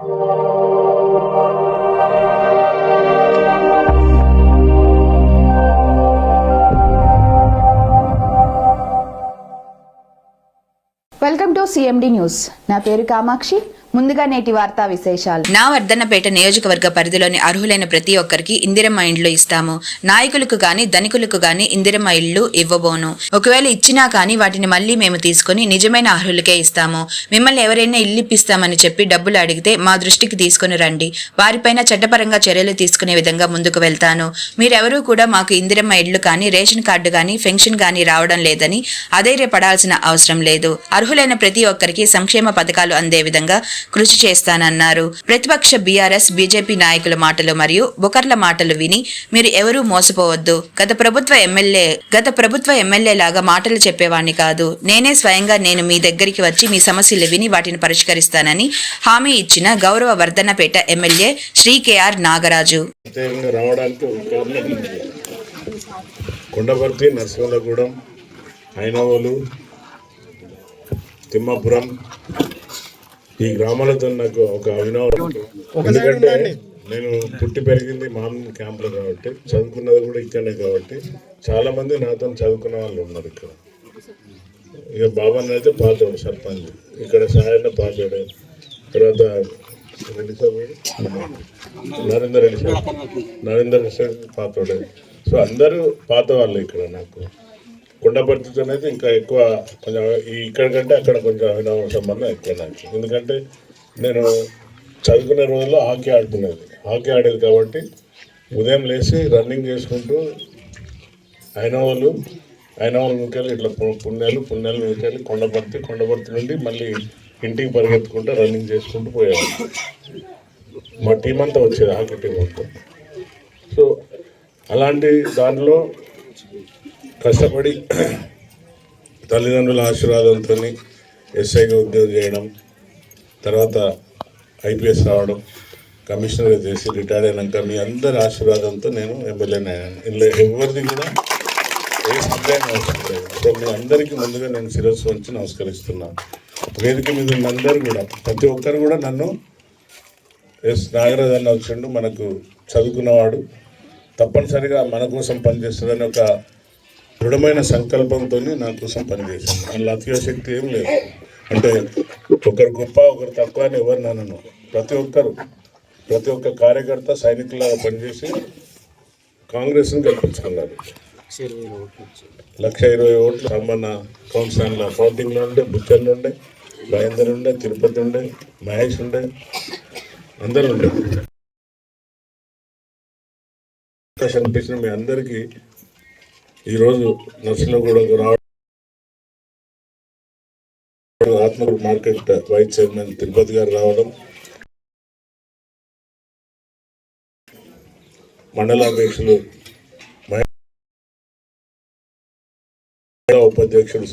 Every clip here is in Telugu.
Welcome to CMD news. నా పేరు కామాక్షి. ముందుగా నేటి వార్తా విశేషాలు. నా వర్ధన్నపేట నియోజకవర్గ పరిధిలోని అర్హులైన ప్రతి ఒక్కరికి ఇందిరమ్మ ఇండ్లు ఇస్తాము. నాయకులకు గాని ధనికులకు గాని ఇందిరమ్మ ఇళ్లు ఇవ్వబోను. ఒకవేళ ఇచ్చినా కానీ వాటిని మళ్లీ మేము తీసుకుని నిజమైన అర్హులకే ఇస్తాము. మిమ్మల్ని ఎవరైనా ఇల్లు ఇప్పిస్తామని చెప్పి డబ్బులు అడిగితే మా దృష్టికి తీసుకుని రండి. వారిపైన చట్టపరంగా చర్యలు తీసుకునే విధంగా ముందుకు వెళ్తాను. మీరెవరూ కూడా మాకు ఇందిరమ్మ ఇళ్లు కానీ రేషన్ కార్డు కానీ పెన్షన్ కానీ రావడం లేదని అధైర్యపడాల్సిన అవసరం లేదు. అర్హులైన ప్రతి ఒక్కరికి సంక్షేమ పథకాలు అందే విధంగా కృషి చేస్తానన్నారు. ప్రతిపక్ష బీఆర్ఎస్ బీజేపీ నాయకుల మాటలు మరియు బుకర్ల మాటలు విని మీరు ఎవరూ మోసపోవద్దు. గత ప్రభుత్వ ఎమ్మెల్యే లాగా మాటలు చెప్పేవాణ్ణి కాదు. నేనే స్వయంగా నేను మీ దగ్గరికి వచ్చి మీ సమస్యలు విని వాటిని పరిష్కరిస్తానని హామీ ఇచ్చిన గౌరవ వర్ధన్నపేట ఎమ్మెల్యే శ్రీ కేఆర్ నాగరాజు. కొండపర్తి, నర్సింహగూడెం, ఐనవోలు, తిమ్మాపురం ఈ గ్రామాలతో నాకు ఒక అభినవం. ఎందుకంటే నేను పుట్టి పెరిగింది మామూలు క్యాంపులో కాబట్టి, చదువుకున్నది కూడా ఇక్కడనే కాబట్టి చాలా మంది నాతో చదువుకున్న వాళ్ళు ఉన్నారు ఇక్కడ. ఇక బాబాన్న అయితే పాతోడు సర్పంచ్, ఇక్కడ సాయన్న పాతోడే, తర్వాత రెడ్డి సార్ నరేందర్ రెడ్డి సార్ పాతోడే. సో అందరూ పాత వాళ్ళు ఇక్కడ. నాకు కొండపర్తితో అయితే ఇంకా ఎక్కువ కొంచెం ఇక్కడ కంటే అక్కడ కొంచెం అభినవ సంబంధం ఎక్కువ నాకు. ఎందుకంటే నేను చదువుకునే రోజుల్లో హాకీ ఆడేది కాబట్టి ఉదయం లేచి రన్నింగ్ చేసుకుంటూ ఐనవోలు నుంకెళ్ళి ఇట్లా పుణ్యాలు నుంకెళ్ళి కొండపర్తి నుండి మళ్ళీ ఇంటికి పరిగెత్తుకుంటూ రన్నింగ్ చేసుకుంటూ పోయేవాళ్ళు. మా టీం అంతా వచ్చేది, హాకీ టీం మొత్తం. సో అలాంటి దానిలో కష్టపడి తల్లిదండ్రుల ఆశీర్వాదంతో ఎస్ఐగా ఉద్యోగం చేయడం, తర్వాత ఐపీఎస్ రావడం, కమిషనర్గా చేసి రిటైర్ అయినాక మీ అందరి ఆశీర్వాదంతో నేను ఎమ్మెల్యేని అయ్యాను. ఇందులో ఎవరిది కూడా ఏ సహాయం అవసరం లేదు. సో మీ అందరికీ ముందుగా నేను శిరస్సు వంచి నమస్కరిస్తున్నాను. వేదిక మీద ఉన్నందరూ కూడా, ప్రతి ఒక్కరు కూడా నన్ను నాగరాజు అన్న వచ్చిండు, మనకు చదువుకున్నవాడు, తప్పనిసరిగా మన కోసం పనిచేస్తుందని ఒక దృఢమైన సంకల్పంతో నా కోసం పనిచేశాను. అందులో అతిశక్తి ఏం లేదు. అంటే ఒకరు గొప్ప ఒకరు తక్కువ అని ఎవరు నన్ను, ప్రతి ఒక్క కార్యకర్త సైనికులాగా పనిచేసి కాంగ్రెస్ని గెలిపించుకున్నారు. 1,20,000 ఓట్లు మన కౌన్సిలర్ల కౌంటింగ్లో ఉండే, బుచ్చర్లు ఉండే, మహేందర్ ఉండే, తిరుపతి ఉండే, మహేష్ ఉండే, అందరూ ఉండే. అవకాశం అనిపించిన మీ అందరికీ ఈరోజు నర్సింహగూడెంకు రావడం, Atmakur market vice chairman Tirupati garu రావడం, మండలాధ్యక్షులు ఉపాధ్యక్షుడు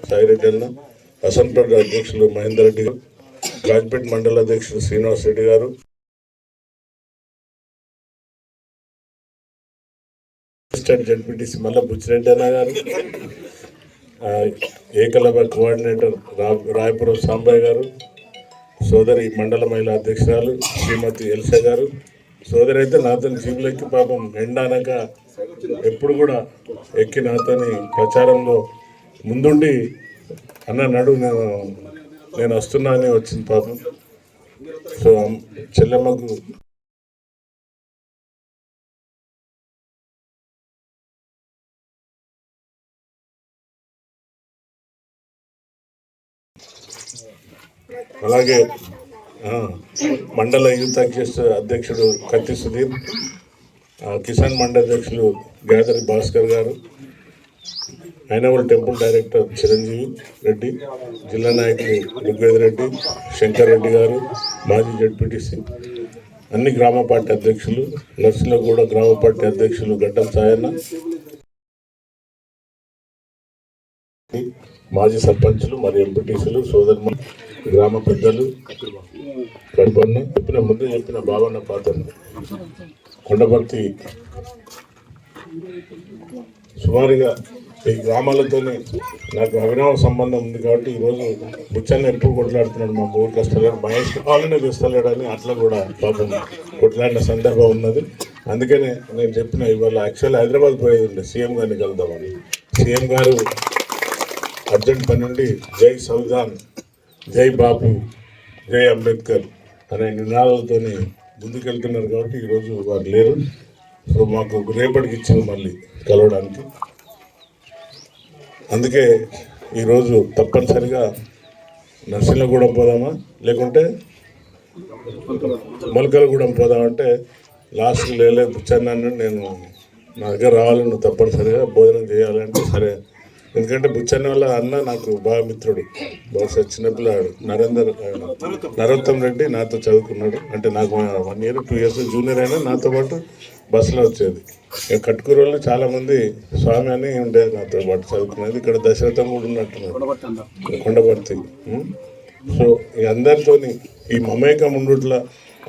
సాయిరెడ్డి అన్న, అసంపేట అధ్యక్షులు మహేందర్ రెడ్డి గారు, రాజ్పేట మండల అధ్యక్షుడు శ్రీనివాస్ రెడ్డి గారు, జడ్పీటీసీ మల్ల బుచ్చిరెడ్డి అన్న గారు, ఏకలవ్య కోఆర్డినేటర్ రాయపురం సాంబయ్య గారు, సోదరి మండల మహిళా అధ్యక్షురాలు శ్రీమతి ఎల్సా గారు, సోదరి అయితే నాతో జీబులెక్కి పాపం ఎండానక ఎప్పుడు కూడా ఎక్కి నాతోని ప్రచారంలో ముందుండి అన్న నడు నేను వస్తున్నా అని వచ్చింది పాపం. సో చెల్లెమ్మకు అలాగే మండల యూత్ అధ్యక్షుడు కత్తి సుధీర్, కిసాన్ మండల అధ్యక్షులు గ్యాదరి భాస్కర్ గారు, ఐనవల్ టెంపుల్ డైరెక్టర్ చిరంజీవి రెడ్డి, జిల్లా నాయకులు ఋగ్వేద్ రెడ్డి, శంకర్ రెడ్డి గారు, మాజీ జడ్పీటీసీ, అన్ని గ్రామ పార్టీ అధ్యక్షులు, నర్సింహగూడ గ్రామ పార్టీ అధ్యక్షులు గడ్డం సాయన్న, మాజీ సర్పంచులు మరియు ఎంపీటీసీలు, సోదరు గ్రామ పెద్దలు, చెప్పిన బాబన్న పాత్రను కొండపర్తి సుమారుగా ఈ గ్రామాలతోనే నాకు అవినావ సంబంధం ఉంది కాబట్టి ఈరోజు బుచ్చన్న ఎప్పుడు కొట్లాడుతున్నాడు, మా ఊరికి వస్తలేడు, మహేష్ కాలనీ తెస్తలేడు అని అట్లా కూడా పాపం కొట్లాడిన సందర్భం ఉన్నది. అందుకనే నేను చెప్పిన ఇవాళ యాక్చువల్ హైదరాబాద్ పోయేది ఉండే సీఎం గారిని కలుద్దామని. సీఎం గారు అర్జెంట్ పని నుండి జై సంవిధాన్, జై బాపు, జై అంబేద్కర్ అనే నినాదాలతోని ముందుకెళ్తున్నారు కాబట్టి ఈరోజు వారు లేరు. సో మాకు రేపటికి ఇచ్చింది మళ్ళీ కలవడానికి. అందుకే ఈరోజు తప్పనిసరిగా నర్సింహగూడెం పోదామా లేకుంటే మొలకలగూడెం పోదామంటే లాస్ట్కి లేలే బుచ్చన్న నేను నా దగ్గర రావాలి, నువ్వు తప్పనిసరిగా భోజనం చేయాలంటే సరే. ఎందుకంటే బుచ్చన్న వల్ల అన్న నాకు బాగా మిత్రుడు, బహుశా చిన్నపిల్లాడు. నరోత్తమ్ రెడ్డి నాతో చదువుకున్నాడు, అంటే నాకు 1 year 2 years జూనియర్ అయినా నాతో పాటు బస్సులో వచ్చేది. ఇక కట్టుకూరులో చాలామంది స్వామి అని ఉండేది నాతో పాటు చదువుకునేది. ఇక్కడ దశరథం కూడా ఉన్నట్టున్నాడు, కొండపర్తి. సో ఈ అందరితోని ఈ మమేకం ఉండుట్లా,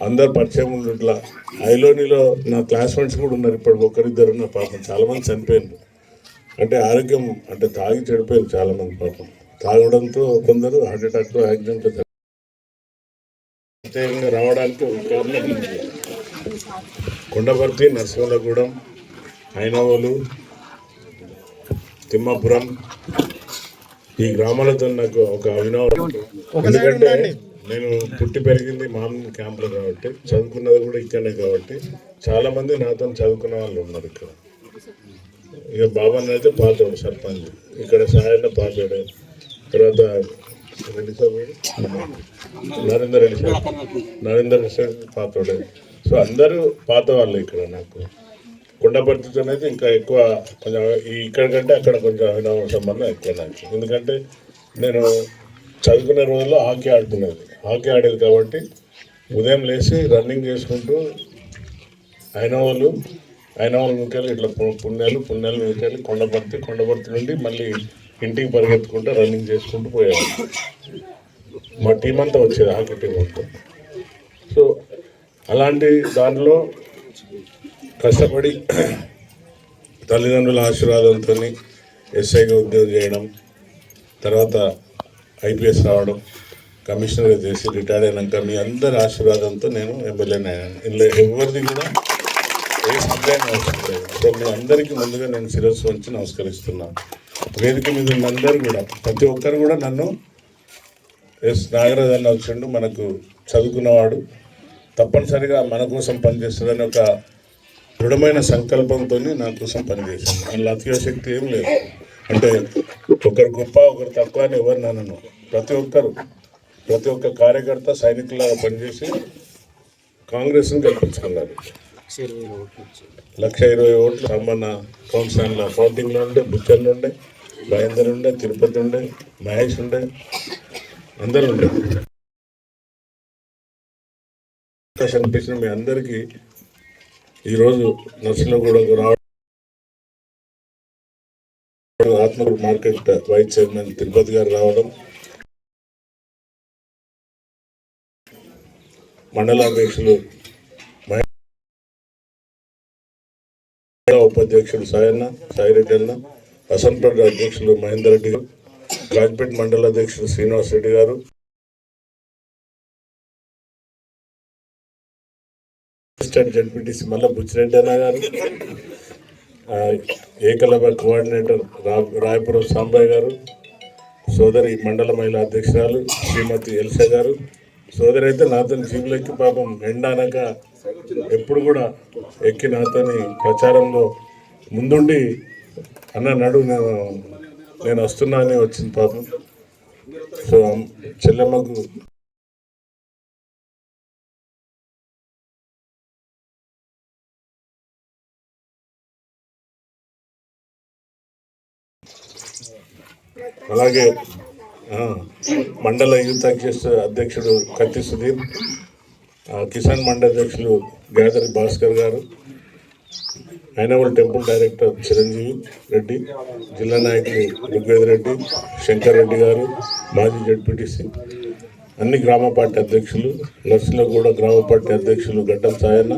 అందరు పరిచయం ఉండుట్లా. ఐలోనిలో నా క్లాస్మేట్స్ కూడా ఉన్నారు, ఇప్పుడు ఒకరిద్దరు ఉన్న పాపం చాలామంది చనిపోయింది. అంటే ఆరోగ్యం అంటే తాగి చెడిపోయారు చాలామంది పాపం. తాగడంతో కొందరు హార్ట్ అటాక్తో యాక్సిడెంట్తో ప్రత్యేకంగా రావడానికి ఒక కారణం కొండపర్తి, నరసింహగూడెం, ఐనవోలు, తిమ్మాపురం ఈ గ్రామాలతో నాకు ఒక అవినోదం. ఎందుకంటే నేను పుట్టి పెరిగింది మామూలు క్యాంపులో కాబట్టి, చదువుకున్నది కూడా ఇక్కడనే కాబట్టి చాలామంది నాతో చదువుకున్న వాళ్ళు ఉన్నారు ఇక్కడ. ఇక బాబాన్న అయితే పాతోడు సర్పంచ్, ఇక్కడ సాయన్న పాతోడే, తర్వాత రెడ్డి సాబ్ నరేందర్ రెడ్డి సాబ్ పాతోడే. సో అందరూ పాత వాళ్ళు ఇక్కడ. నాకు కొండపర్తితో అయితే ఇంకా ఎక్కువ కొంచెం ఇక్కడ కంటే అక్కడ కొంచెం అవినావ సంబంధం ఎక్కువ నాకు. ఎందుకంటే నేను చదువుకునే రోజుల్లో హాకీ ఆడేది కాబట్టి ఉదయం లేచి రన్నింగ్ చేసుకుంటూ ఐనవోలు మీకెళ్ళి ఇట్లా పుణ్యాలు మీకెళ్ళి కొండపర్తి నుండి మళ్ళీ ఇంటికి పరిగెత్తుకుంటూ రన్నింగ్ చేసుకుంటూ పోయేవాళ్ళు. మా టీం అంతా వచ్చేది, హాకీ టీం మొత్తం. సో అలాంటి దాంట్లో కష్టపడి తల్లిదండ్రుల ఆశీర్వాదంతో ఎస్ఐగా ఉద్యోగం చేయడం, తర్వాత ఐపీఎస్ రావడం, కమిషనర్గా చేసి రిటైర్డ్ అయినాక మీ అందరి ఆశీర్వాదంతో నేను ఎమ్మెల్యేని అయ్యాను. ఇందులో ఎవరిది కూడా ఏ సహాయం అవసరం లేదు. సో మీ అందరికీ ముందుగా నేను శిరస్సు వంచి నమస్కరిస్తున్నాను. వేదిక మీద ఉన్న అందరూ కూడా, ప్రతి ఒక్కరు కూడా నన్ను నాగరాజు అన్న వచ్చిండు, మనకు చదువుకున్నవాడు, తప్పనిసరిగా మన కోసం పనిచేస్తాడని ఒక దృఢమైన సంకల్పంతో నా కోసం పనిచేశాను. అందులో అతిశక్తి ఏం లేదు. అంటే ఒకరు గొప్ప ఒకరు తక్కువ అని ఎవరు నన్ను, ప్రతి ఒక్క కార్యకర్త సైనికులాగా పనిచేసి కాంగ్రెస్ని గెలిపించుకున్నారు. 1,20,000 ఓట్లు సామాన్య కౌన్సిలర్ల కౌంటింగ్లో ఉండే, బుచ్చన్ ఉండే, మహేందర్ ఉండే, తిరుపతి ఉండే, మహేష్ ఉండే, అందరూ ఉండే. అవకాశం అనిపించిన మీ అందరికీ ఈరోజు నర్సింహగూడెంకు రావడం, Atmakur market vice chairman Tirupati garu రావడం, మండలాధ్యక్షులు ఉపాధ్యక్షులు సాయిరెడ్డి అన్న, అసంపేట అధ్యక్షులు మహేందర్ రెడ్డి గారు, రాజ్పేట్ మండల అధ్యక్షులు శ్రీనివాస్ రెడ్డి గారు, జడ్పీటీసీ మల్ల బుచ్చిరెడ్డి అన్న గారు, ఏకలవ్య కోఆర్డినేటర్ రాయపురం సాంబయ్య గారు, సోదరి మండల మహిళా అధ్యక్షురాలు శ్రీమతి ఎల్సా గారు, సోదరి అయితే నాతో జీబులు ఎక్కి పాపం ఎండానక ఎప్పుడు కూడా ఎక్కి నాతోని ప్రచారంలో ముందుండి అన్న నడు నేను వస్తున్నా అని వచ్చింది పాపం. సో చెల్లెమ్మకు అలాగే మండల యూత్ అధ్యక్షుడు కత్తి సుధీర్, కిసాన్ మండల అధ్యక్షులు గాదరి భాస్కర్ గారు, ఐనవల్ టెంపుల్ డైరెక్టర్ చిరంజీవి రెడ్డి, జిల్లా నాయకులు ఋగ్వేద్ రెడ్డి, శంకర్ రెడ్డి గారు, మాజీ జడ్పీటీసీ, అన్ని గ్రామ పార్టీ అధ్యక్షులు, నర్సింహగూడ గ్రామ పార్టీ అధ్యక్షులు గడ్డం సాయన్న,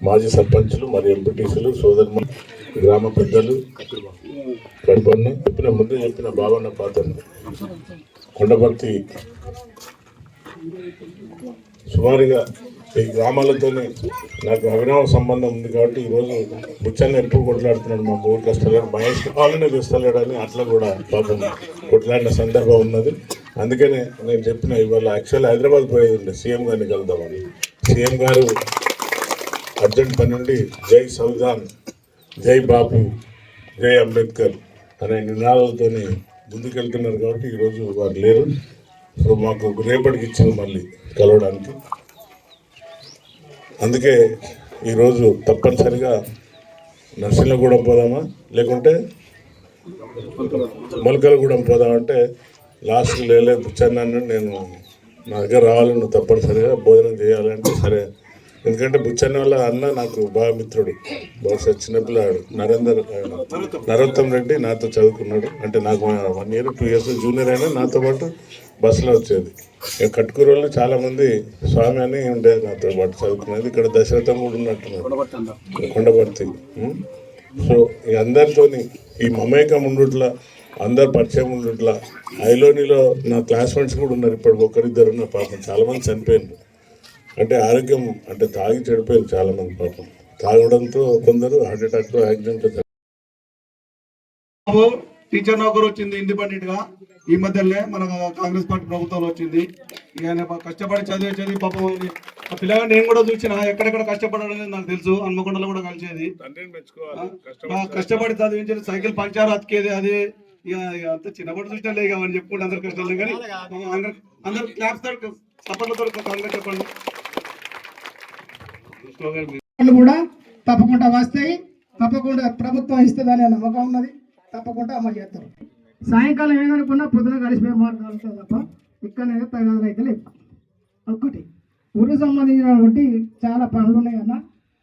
మాజీ సర్పంచులు మరి ఎంపీటీసీలు సోదరులు గ్రామ పెద్దలు కడపన్న చెప్పిన బాబన్న పాత్రను కొండపర్తి సుమారుగా ఈ గ్రామాలతోనే నాకు అవినావ సంబంధం ఉంది కాబట్టి ఈరోజు బుచ్చన్న ఎప్పుడు కొట్లాడుతున్నాడు మా ఊరు కష్టలేడు మహేష్ కావాలనే చూస్తలేడని అట్లా కూడా పాపం కొట్లాడిన సందర్భం ఉన్నది. అందుకనే నేను చెప్పిన ఇవాళ యాక్చువల్ హైదరాబాద్ పోయేది ఉండే సీఎం గారిని కలుద్దామని. సీఎం గారు అర్జెంట్ పని నుండి జై సంవిధాన్, జై బాపు, జై అంబేద్కర్ అనే నినాదాలతో ముందుకెళ్తున్నారు కాబట్టి ఈరోజు వారు లేరు. సో మాకు రేపటికి ఇచ్చింది మళ్ళీ కలవడానికి. అందుకే ఈరోజు తప్పనిసరిగా నర్సింహగూడెం పోదామా లేకుంటే మొలకలగూడెం పోదామంటే లాస్ట్ లేలే బుచ్చన్న నేను నా దగ్గర రావాలి, నువ్వు తప్పనిసరిగా భోజనం చేయాలంటే సరే. ఎందుకంటే బుచ్చన్న వల్ల అన్న నాకు బాగా మిత్రుడు, బహుశా చిన్నపిల్లాడు నరోత్తం రెడ్డి నాతో చదువుకున్నాడు. అంటే నాకు 1 year 2 years జూనియర్ అయినా నాతో పాటు బస్సులో వచ్చేది. ఇక కట్టుకూరు వాళ్ళు చాలామంది స్వామి అని ఉండేది నాతో పాటు చదువుకునేది. ఇక్కడ దశరథం కూడా ఉన్నట్టున్నారు కొండపర్తి. సో ఈ అందరితోని ఈ మమేకం ఉండుట్లా, అందరు పరిచయం ఉండుట్లా. ఐలోనిలో నా క్లాస్మేట్స్ కూడా ఉన్నారు, ఇప్పుడు ఒకరిద్దరు ఉన్న పాపం చాలామంది చనిపోయింది. అంటే ఆరోగ్యం అంటే తాగి చెడిపోయారు చాలామంది పాపం. తాగడంతో కొందరు హార్ట్ అటాక్తో యాక్సిడెంట్. టీచర్ నౌకరు వచ్చింది ఇండిపెండెంట్ గా ఈ మధ్యనే మన కాంగ్రెస్ పార్టీ ప్రభుత్వంలో వచ్చింది. ఆయన కష్టపడి చదివేది పాపం. ఆ పిల్లగా నేను కూడా చూసిన ఎక్కడెక్కడ కష్టపడాలని నాకు తెలుసు. హన్మకొండలో కూడా కలిసేది. కష్టపడి చదివించేది, సైకిల్ పంచారు అతికేది. అది ఇక అంత చిన్నప్పటి చూసినా లేక అని చెప్పుకుంటే అందరు కష్టాలు. కానీ అందరు క్లాప్స్ సపోర్ట్లతో కాంగ్రెస్ చెప్పండి కూడా తప్పకుండా వస్తాయి. తప్పకుండా ప్రభుత్వం ఇస్తుందనే నమ్మకం ఉన్నది. తప్పకుండా అమలు చేస్తారు. సాయంకాలం ఏమనుకున్నా పొద్దున కలిసిపోయే మార్గాలు తప్ప ఇక్కడనే తగాదాలు అయితే లేవు. ఒక్కటి ఊరికి సంబంధించినటువంటి చాలా పనులు ఉన్నాయన్న,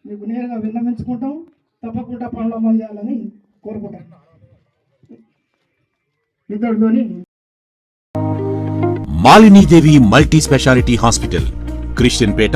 మీకు నేరుగా విన్నవించుకుంటాం. తప్పకుండా పనులు అమలు చేయాలని కోరుకుంటాం. ఇద్దరితోని Malinidevi multi speciality hospital, Christian Peta,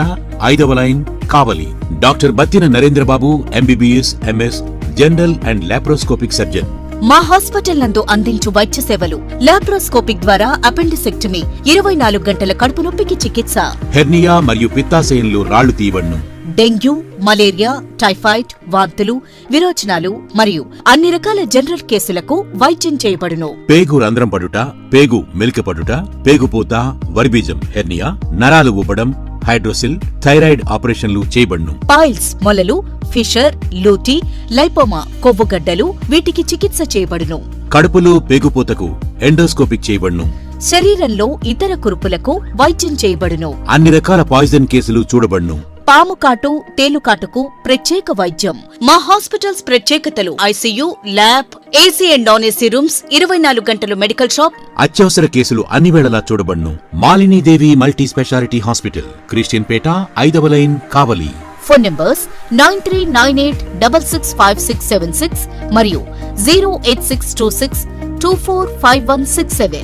5వ line, Kavali. Doctor Battina Narendrababu, MBBS, MS, general and laparoscopic surgeon. మా హాస్పిటల్ నందు అందించు వైద్య సేవలు: లాప్రోస్కోపిక్ ద్వారా అపెండిసెక్టమీ, 24 గంటల కడుపు నొప్పికి చికిత్స, హెర్నియా మరియు పిత్తాశయంలో రాళ్లు తీయబడును, డెంగ్యూ, మలేరియా, టైఫాయిడ్, వాంతులు, విరోచనాలు మరియు అన్ని రకాల జనరల్ కేసులకు వైద్యం చేయబడును. పేగు రంధ్రం పడుట, పేగు మెలికపడుట, పేగుపూత, వర్బీజం, హెర్నియా, నరాలు ఊపడం, హైడ్రోసిల్, థైరాయిడ్ ఆపరేషన్లు చేయబడును. పైల్స్, మొలలు, ఫిషర్, లూటీ, లైపోమా, కొవ్వుగడ్డలు, వీటికి చికిత్స చేయబడును. కడుపులో పేగుపూతకు ఎండోస్కోపిక్ చేయబడును. శరీరంలో ఇతర కురుపులకు వైద్యం చేయబడును. అన్ని రకాల పాయిజన్ కేసులు చూడబడును. పాము కాటు, తేలుకాటుకు ప్రత్యేక వైద్యం. మా హాస్పిటల్స్ ప్రత్యేకతలు: ICU, lab, AC and non AC rooms, 24 గంటలు మెడికల్ షాప్. అత్యవసర కేసులు అన్ని వేళలా చూడబడును. Malinidevi multi speciality hospital, Christian Peta, 5వ లైన్, కావలి. ఫోన్ నంబర్స్ 9398665676 మరియు 08626245167.